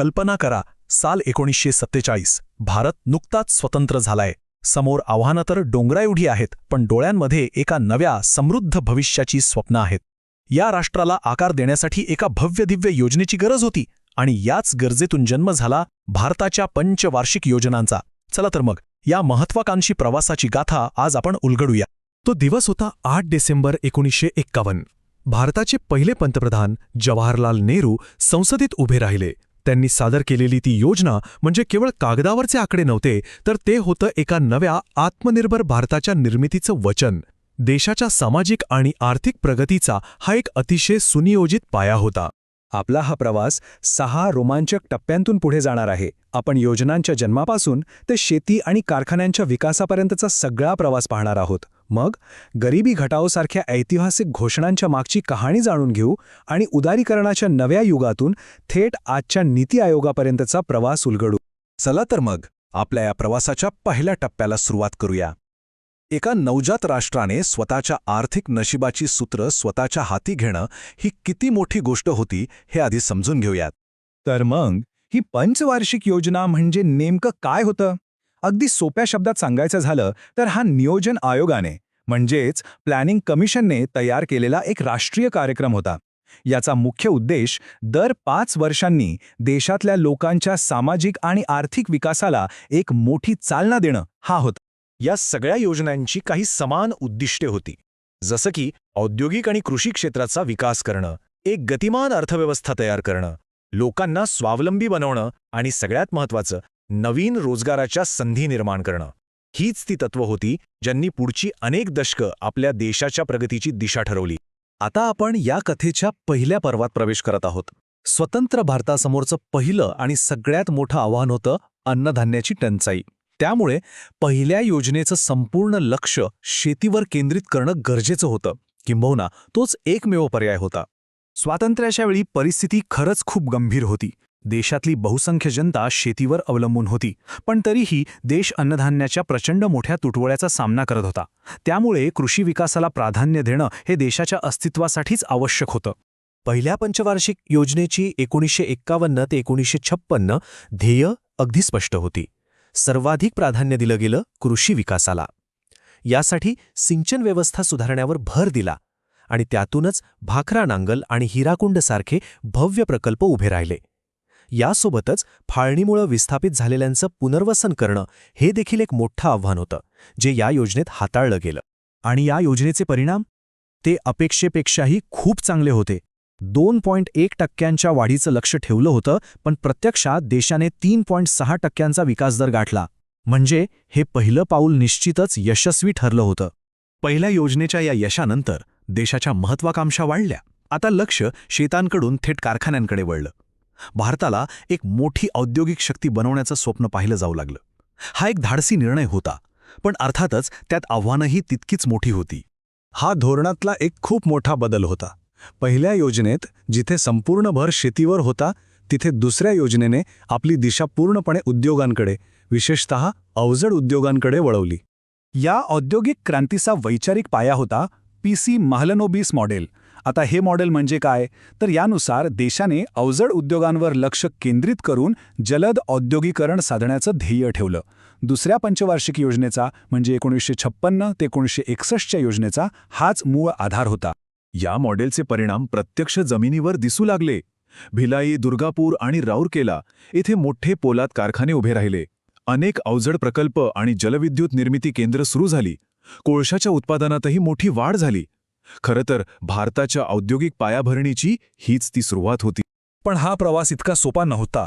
कल्पना करा, साल 1947, भारत नुकताच स्वतंत्र झालाय. समोर आव्हानं तर डोंगराएवढी आहेत, पण डोळ्यांमध्ये एका नव्या समृद्ध भविष्याची स्वप्न आहेत. या राष्ट्राला आकार देण्यासाठी एका भव्यदिव्य योजनेची गरज होती, आणि याच गरजेतून जन्म झाला भारताच्या पंचवार्षिक योजनांचा. चला तर मग या महत्वाकांक्षी प्रवासाची गाथा आज आपण उलगडूया. तो दिवस होता 8 डिसेंबर 1951. भारताचे पहिले पंतप्रधान जवाहरलाल नेहरू संसदेत उभे राहिले. त्यांनी सादर केलेली ती योजना म्हणजे केवळ कागदावरचे आकडे नव्हते, तर ते होतं एका नव्या आत्मनिर्भर भारताच्या निर्मितीचं वचन. देशाच्या सामाजिक आणि आर्थिक प्रगतीचा हा एक अतिशय सुनियोजित पाया होता. आपला हा प्रवास 6 रोमांचक टप्प्यांतून पुढे जाणार आहे. आपण योजनांच्या जन्मापासून ते शेती आणि कारखान्यांच्या विकासापर्यंतचा सगळा प्रवास पाहणार आहोत. मग गरिबी घटाओसारख्या ऐतिहासिक घोषणांच्या मागची कहाणी जाणून घेऊ आणि उदारीकरणाच्या नव्या युगातून थेट आजच्या नीती आयोगापर्यंतचा प्रवास उलगडू. चला तर मग आपल्या या प्रवासाच्या पहिल्या टप्प्याला सुरुवात करूया. एका नवजात राष्ट्राने स्वतःच्या आर्थिक नशिबाची सूत्र स्वतःच्या हाती घेणं ही किती मोठी गोष्ट होती हे आधी समजून घेऊयात. तर मग ही पंचवार्षिक योजना म्हणजे नेमकं काय होतं? अगदी सोप्या शब्दात सांगायचं झालं तर हा नियोजन आयोगाने म्हणजेच प्लॅनिंग कमिशनने तयार केलेला एक राष्ट्रीय कार्यक्रम होता. याचा मुख्य उद्देश दर 5 वर्षांनी देशातल्या लोकांच्या सामाजिक आणि आर्थिक विकासाला एक मोठी चालना देणं हा होता. या सगळ्या योजनांची काही समान उद्दिष्टे होती, जसं की औद्योगिक आणि कृषी क्षेत्राचा विकास करणं, एक गतिमान अर्थव्यवस्था तयार करणं, लोकांना स्वावलंबी बनवणं आणि सगळ्यात महत्त्वाचं नवीन रोजगाराच्या संधी निर्माण करणं. हीच ती तत्त्व होती ज्यांनी पुढची अनेक दशकं आपल्या देशाच्या प्रगतीची दिशा ठरवली. आता आपण या कथेच्या पहिल्या पर्वात प्रवेश करत आहोत. स्वतंत्र भारतासमोरचं पहिलं आणि सगळ्यात मोठं आव्हान होतं अन्नधान्याची टंचाई. त्यामुळे पहिल्या योजनेचं संपूर्ण लक्ष शेतीवर केंद्रित करणं गरजेचं होतं, किंबहुना तोच एकमेव पर्याय होता. स्वातंत्र्याच्या वेळी परिस्थिती खरंच खूप गंभीर होती. देशातली बहुसंख्य जनता शेतीवर अवलंबून होती, पण तरीही देश अन्नधान्याच्या प्रचंड मोठ्या तुटवड्याचा सामना करत होता. त्यामुळे कृषी विकासाला प्राधान्य देणं हे देशाच्या अस्तित्वासाठीच आवश्यक होतं. पहिल्या पंचवार्षिक योजनेची 1951 ते 1956 ध्येय अगदी स्पष्ट होती. सर्वाधिक प्राधान्य दिलं गेलं कृषी विकासाला. यासाठी सिंचन व्यवस्था सुधारण्यावर भर दिला आणि त्यातूनच भाखरा नांगल आणि हिराकुंडसारखे भव्य प्रकल्प उभे राहिले. यासोबतच फाळणीमुळे विस्थापित झालेल्यांचं पुनर्वसन करणं हे देखील एक मोठं आव्हान होतं, जे या योजनेत हाताळलं गेलं. आणि या योजनेचे परिणाम ते अपेक्षेपेक्षाही खूप चांगले होते. 2.1% वाढीचं लक्ष ठेवलं होतं, पण प्रत्यक्षात देशाने 3.6% विकास दर गाठला. म्हणजे हे पहिलं पाऊल निश्चितच यशस्वी ठरलं होतं. पहिल्या योजनेच्या या यशानंतर देशाच्या महत्वाकांक्षा वाढल्या. आता लक्ष शेतांकडून थेट कारखान्यांकडे वळलं. भारताला एक मोठी औद्योगिक शक्ती बनवण्याचं स्वप्न पाहिलं जाऊ लागलं. हा एक धाडसी निर्णय होता, पण अर्थातच त्यात आव्हानंही तितकीच मोठी होती. हा धोरणातला एक खूप मोठा बदल होता. पहिल्या योजनेत जिथे संपूर्ण भर शेतीवर होता, तिथे दुसऱ्या योजनेने आपली दिशा पूर्णपणे उद्योगांकडे, विशेषतः अवजड उद्योगांकडे वळवली. या औद्योगिक क्रांतीचा वैचारिक पाया होता PC महलनोबिस मॉडेल. आता हे मॉडेल म्हणजे काय, तर यानुसार देशाने अवजड उद्योगांवर लक्ष केंद्रित करून जलद औद्योगिकरण साधण्याचं ध्येय ठेवलं. दुसऱ्या पंचवार्षिक योजनेचा म्हणजे 1956 ते 1961च्या योजनेचा हाच मूळ आधार होता. या मॉडेलचे परिणाम प्रत्यक्ष जमिनीवर दिसू लागले. भिलाई, दुर्गापूर आणि राऊरकेला येथे मोठे पोलाद कारखाने उभे राहिले. अनेक अवजड प्रकल्प आणि जलविद्युत निर्मिती केंद्र सुरू झाली. कोळशाच्या उत्पादनातही मोठी वाढ झाली. खरं तर भारताच्या औद्योगिक पायाभरणीची हीच ती सुरुवात होती. पण हा प्रवास इतका सोपा नव्हता.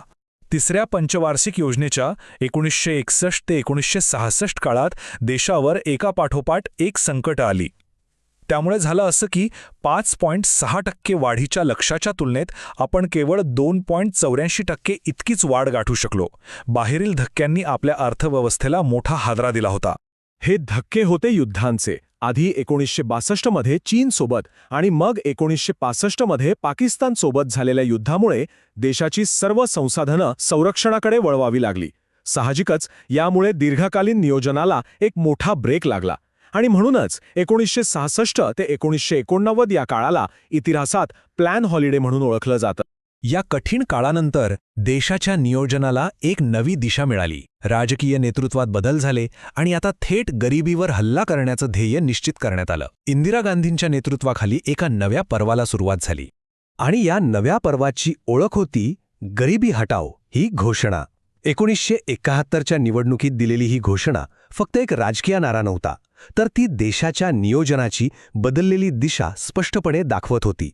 तिसऱ्या पंचवार्षिक योजनेच्या 1961 ते 1966 काळात देशावर एकापाठोपाठ एक संकट आली. त्यामुळे झालं असं की 5.6% वाढीच्या लक्ष्याच्या तुलनेत आपण केवळ 2.84% इतकीच वाढ गाठू शकलो. बाहेरील धक्क्यांनी आपल्या अर्थव्यवस्थेला मोठा हादरा दिला होता. हे धक्के होते युद्धांचे. आधी 1962 मध्ये चीनसोबत आणि मग 1965 मध्ये पाकिस्तानसोबत झालेल्या युद्धामुळे देशाची सर्व संसाधनं संरक्षणाकडे वळवावी लागली. साहजिकच यामुळे दीर्घकालीन नियोजनाला एक मोठा ब्रेक लागला. आणि म्हणूनच 1966 ते 1989 या काळाला इतिहासात प्लॅन हॉलिडे म्हणून ओळखलं जातं. या कठीण काळानंतर देशाच्या नियोजनाला एक नवी दिशा मिळाली. राजकीय नेतृत्वात बदल झाले आणि आता थेट गरिबीवर हल्ला करण्याचं ध्येय निश्चित करण्यात आलं. इंदिरा गांधींच्या नेतृत्वाखाली एका नव्या पर्वाला सुरुवात झाली. आणि या नव्या पर्वाची ओळख होती गरिबी हटाओ ही घोषणा. 1971च्या निवडणुकीत दिलेली ही घोषणा फक्त एक राजकीय नारा नव्हता, तर ती देशाच्या नियोजनाची बदललेली दिशा स्पष्टपणे दाखवत होती.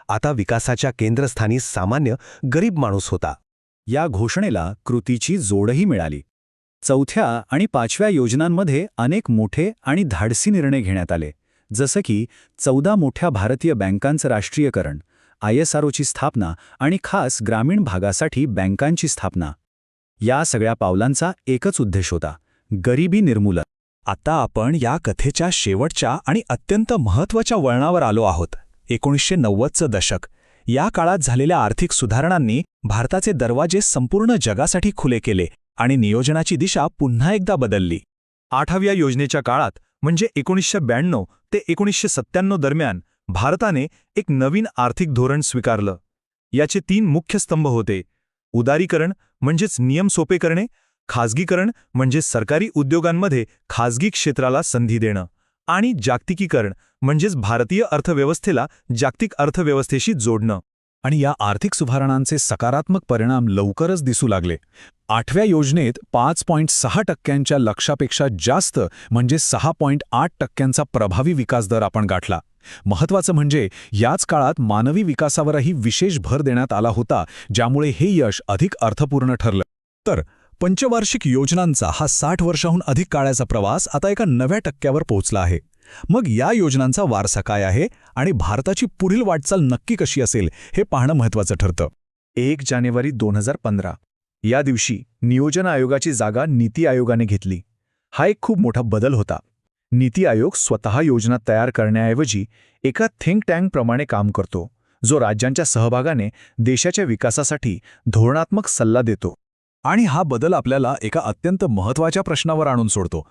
आता विकासाच्या केंद्रस्थानी सामान्य गरीब माणूस होता. या घोषणेला कृतीची जोडही मिळाली. 4थ्या आणि 5व्या योजनांमध्ये अनेक मोठे आणि धाडसी निर्णय घेण्यात आले, जसं की 14 मोठ्या भारतीय बँकांचं राष्ट्रीयकरण, ISROची स्थापना आणि खास ग्रामीण भागासाठी बँकांची स्थापना. या सगळ्या पावलांचा एकच उद्देश होता: गरिबी निर्मूलन. आता आपण या कथेच्या शेवटच्या आणि अत्यंत महत्त्वाच्या वळणावर आलो आहोत. 1990चं दशक. या काळात झालेल्या आर्थिक सुधारणांनी भारताचे दरवाजे संपूर्ण जगासाठी खुले केले आणि नियोजनाची दिशा पुन्हा एकदा बदलली. 8व्या योजनेच्या काळात म्हणजे 1992 ते 1997 दरम्यान भारताने एक नवीन आर्थिक धोरण स्वीकारलं. याचे 3 मुख्य स्तंभ होते: उदारीकरण म्हणजेच नियम सोपे करणे, खाजगीकरण म्हणजे सरकारी उद्योगांमध्ये खाजगी क्षेत्राला संधी देणं, आणि जागतिकीकरण म्हणजेच भारतीय अर्थव्यवस्थेला जागतिक अर्थव्यवस्थेशी जोडणं. आणि या आर्थिक सुधारणांचे सकारात्मक परिणाम लवकरच दिसू लागले. 8व्या योजनेत 5.6% लक्ष्यापेक्षा जास्त म्हणजे 6.8% प्रभावी विकास दर आपण गाठला. महत्त्वाचं म्हणजे याच काळात मानवी विकासावरही विशेष भर देण्यात आला होता, ज्यामुळे हे यश अधिक अर्थपूर्ण ठरलं. तर पंचवार्षिक योजनांचा हा 60 वर्षांहून अधिक काळाचा प्रवास आता एका नव्या टप्प्यावर पोहोचला आहे. मग या योजनांचा वारसा काय आहे आणि भारताची पुढील वाटचाल नक्की कशी असेल हे पाहणं महत्त्वाचं ठरतं. 1 जानेवारी 2015 या दिवशी नियोजन आयोगाची जागा नीती आयोगाने घेतली. हा एक खूप मोठा बदल होता. नीती आयोग स्वतः योजना तयार करण्याऐवजी एका थिंक टँकप्रमाणे काम करतो, जो राज्यांच्या सहभागाने देशाच्या विकासासाठी धोरणात्मक सल्ला देतो. आणि हा बदल आपल्याला एका अत्यंत महत्त्वाच्या प्रश्नावर आणून सोडतो.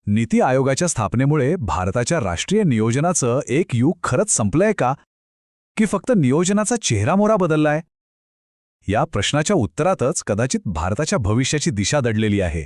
नीती आयोगाच्या स्थापनेमुळे भारताच्या राष्ट्रीय नियोजनाचं एक युग खरंच संपलंय का, की फक्त नियोजनाचा चेहरामोहरा बदललाय? या प्रश्नाच्या उत्तरातच कदाचित भारताच्या भविष्याची दिशा दडलेली आहे.